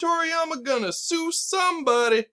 Toriyama gonna sue somebody.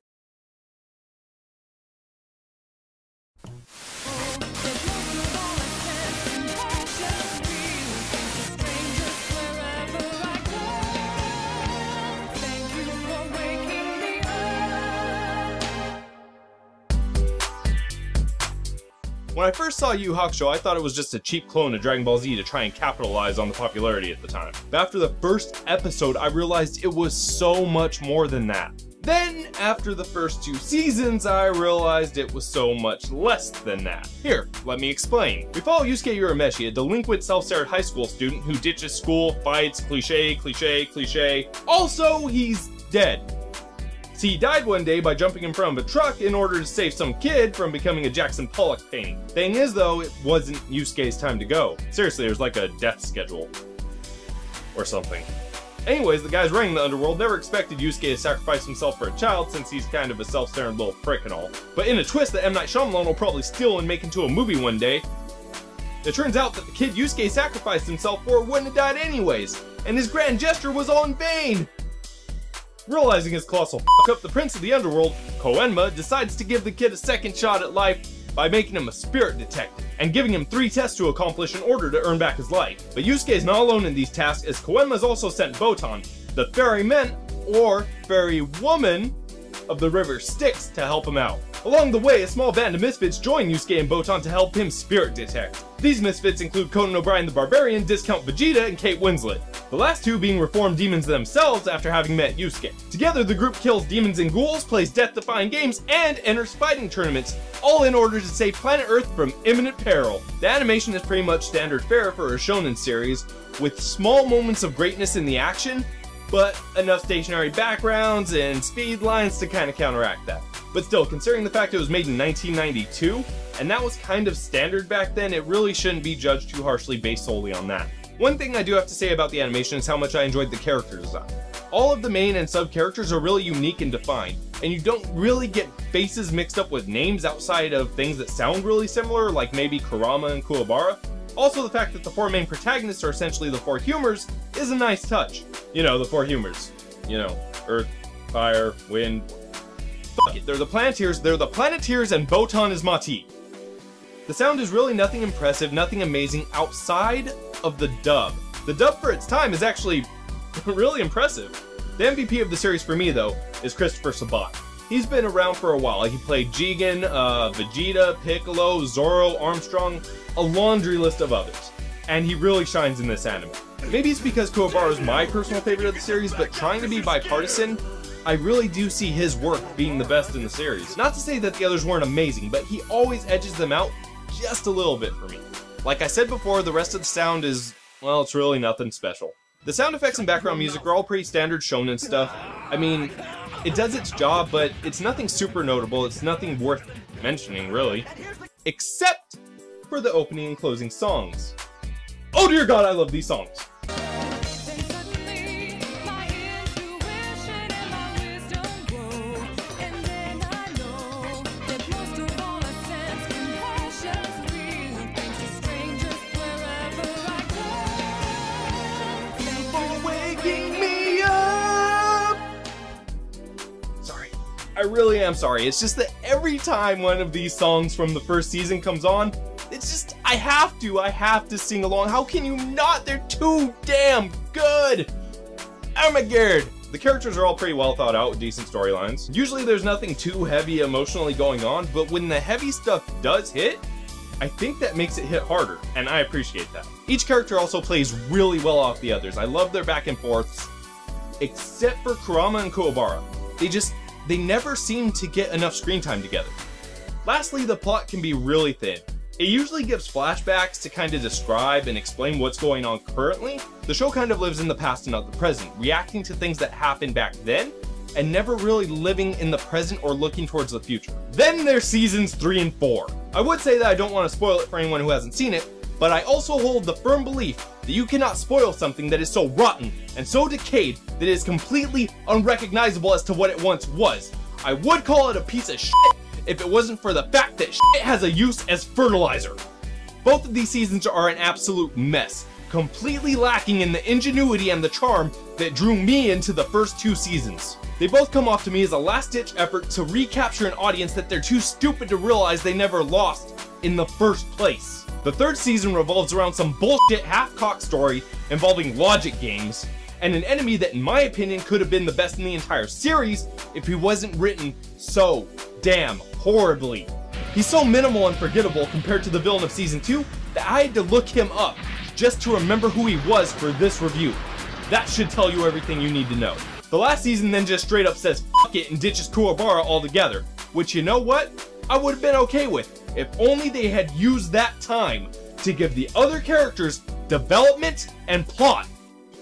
When I first saw Yu Yu Hakusho, I thought it was just a cheap clone of Dragon Ball Z to try and capitalize on the popularity at the time. But after the first episode, I realized it was so much more than that. Then, after the first 2 seasons, I realized it was so much less than that. Here, let me explain. We follow Yusuke Urameshi, a delinquent self-centered high school student who ditches school, fights, cliché, cliché, cliché. Also, he's dead. See, he died one day by jumping in front of a truck in order to save some kid from becoming a Jackson Pollock painting. Thing is though, it wasn't Yusuke's time to go. Seriously, there's like a death schedule. Or something. Anyways, the guys running the underworld never expected Yusuke to sacrifice himself for a child since he's kind of a self-centered little prick and all. But in a twist that M. Night Shyamalan will probably steal and make into a movie one day, it turns out that the kid Yusuke sacrificed himself for wouldn't have died anyways, and his grand gesture was all in vain! Realizing his colossal f*** up, the prince of the underworld, Koenma, decides to give the kid a second shot at life by making him a spirit detective, and giving him 3 tests to accomplish in order to earn back his life. But Yusuke is not alone in these tasks, as Koenma's also sent Botan, the ferryman, or fairy woman, of the river Styx to help him out. Along the way, a small band of misfits join Yusuke and Botan to help him spirit detect. These misfits include Conan O'Brien the Barbarian, Discount Vegeta, and Kate Winslet. The last 2 being reformed demons themselves after having met Yusuke. Together, the group kills demons and ghouls, plays death-defying games, and enters fighting tournaments, all in order to save planet Earth from imminent peril. The animation is pretty much standard fare for a shonen series, with small moments of greatness in the action, but enough stationary backgrounds and speed lines to kind of counteract that. But still, considering the fact it was made in 1992, and that was kind of standard back then, it really shouldn't be judged too harshly based solely on that. One thing I do have to say about the animation is how much I enjoyed the character design. All of the main and sub-characters are really unique and defined, and you don't really get faces mixed up with names outside of things that sound really similar, like maybe Kurama and Kuwabara. Also, the fact that the 4 main protagonists are essentially the 4 humors is a nice touch. You know, the 4 humors. You know, Earth, Fire, Wind. Fuck it, they're the Planeteers and Botan is Mati. The sound is really nothing impressive, nothing amazing outside of the dub. The dub for its time is actually really impressive. The MVP of the series for me, though, is Christopher Sabat. He's been around for a while. He played Jigen, Vegeta, Piccolo, Zoro, Armstrong, a laundry list of others. And he really shines in this anime. Maybe it's because Kuwabara is my personal favorite of the series, but trying to be bipartisan, I really do see his work being the best in the series. Not to say that the others weren't amazing, but he always edges them out just a little bit for me. Like I said before, the rest of the sound is, well, it's really nothing special. The sound effects and background music are all pretty standard shonen stuff. I mean, it does its job, but it's nothing super notable, it's nothing worth mentioning, really. Except for the opening and closing songs. Oh dear God, I love these songs! I really am sorry. It's just that every time one of these songs from the first season comes on, it's just, I have to sing along. How can you not? They're too damn good. Oh my god. The characters are all pretty well thought out with decent storylines. Usually there's nothing too heavy emotionally going on, but when the heavy stuff does hit, I think that makes it hit harder, and I appreciate that. Each character also plays really well off the others. I love their back and forths, except for Kurama and Kuwabara. They never seem to get enough screen time together. Lastly, the plot can be really thin. It usually gives flashbacks to kind of describe and explain what's going on currently. The show kind of lives in the past and not the present, reacting to things that happened back then, and never really living in the present or looking towards the future. Then there's seasons 3 and 4. I would say that I don't want to spoil it for anyone who hasn't seen it, but I also hold the firm belief that you cannot spoil something that is so rotten and so decayed that it is completely unrecognizable as to what it once was. I would call it a piece of shit if it wasn't for the fact that shit has a use as fertilizer. Both of these seasons are an absolute mess. completely lacking in the ingenuity and the charm that drew me into the first 2 seasons. They both come off to me as a last-ditch effort to recapture an audience that they're too stupid to realize they never lost in the first place. The 3rd season revolves around some bullshit half-cocked story involving logic games, and an enemy that in my opinion could have been the best in the entire series if he wasn't written so damn horribly. He's so minimal and forgettable compared to the villain of season 2 that I had to look him up just to remember who he was for this review. That should tell you everything you need to know. The last season then just straight up says fuck it and ditches Kuwabara altogether, which, you know what, I would have been okay with if only they had used that time to give the other characters development and plot.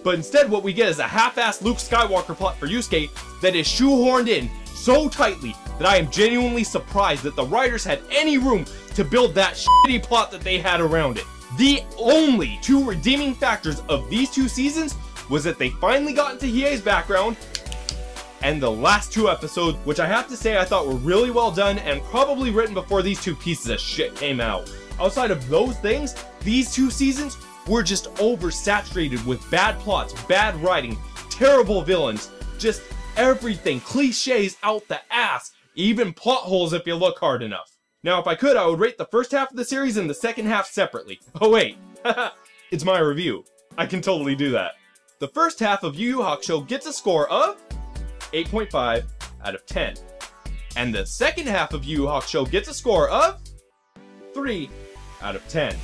But instead what we get is a half-assed Luke Skywalker plot for Yusuke that is shoehorned in so tightly that I am genuinely surprised that the writers had any room to build that shitty plot that they had around it. The only 2 redeeming factors of these 2 seasons was that they finally got into Hiei's background, and the last 2 episodes, which I have to say I thought were really well done and probably written before these 2 pieces of shit came out. Outside of those things, these 2 seasons were just oversaturated with bad plots, bad writing, terrible villains, just everything, cliches out the ass, even plot holes if you look hard enough. Now if I could, I would rate the first half of the series and the second half separately. Oh wait, it's my review. I can totally do that. The first half of Yu Yu Hakusho gets a score of 8.5 out of 10. And the second half of Yu Yu Hakusho gets a score of 3 out of 10.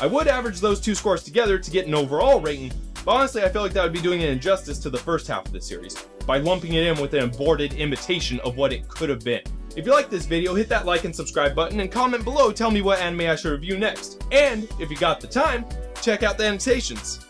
I would average those 2 scores together to get an overall rating, but honestly I feel like that would be doing an injustice to the first half of the series by lumping it in with an aborted imitation of what it could have been. If you like this video, hit that like and subscribe button and comment below, tell me what anime I should review next. And if you got the time, check out the annotations.